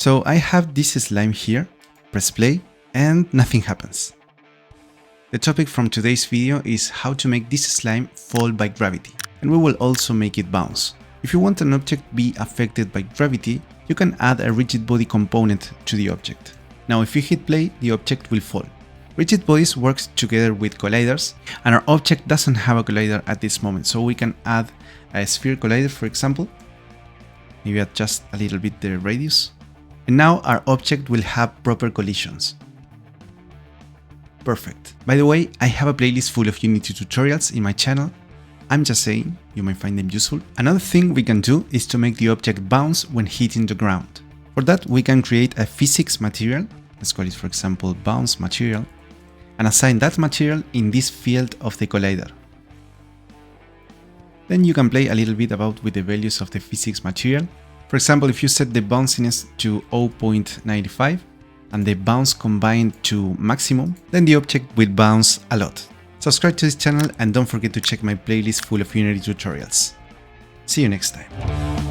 So I have this slime here, press play, and nothing happens. The topic from today's video is how to make this slime fall by gravity, and we will also make it bounce. If you want an object be affected by gravity, you can add a rigid body component to the object. Now if you hit play, the object will fall. Rigid bodies works together with colliders, and our object doesn't have a collider at this moment, so we can add a sphere collider, for example. Maybe adjust a little bit the radius. And now our object will have proper collisions. Perfect. By the way, I have a playlist full of Unity tutorials in my channel. I'm just saying, you might find them useful. Another thing we can do is to make the object bounce when hitting the ground. For that, we can create a physics material. Let's call it, for example, bounce material, and assign that material in this field of the collider. Then you can play a little bit about with the values of the physics material. For example, if you set the bounciness to 0.95 and the bounce combined to maximum, then the object will bounce a lot. Subscribe to this channel and don't forget to check my playlist full of Unity tutorials. See you next time.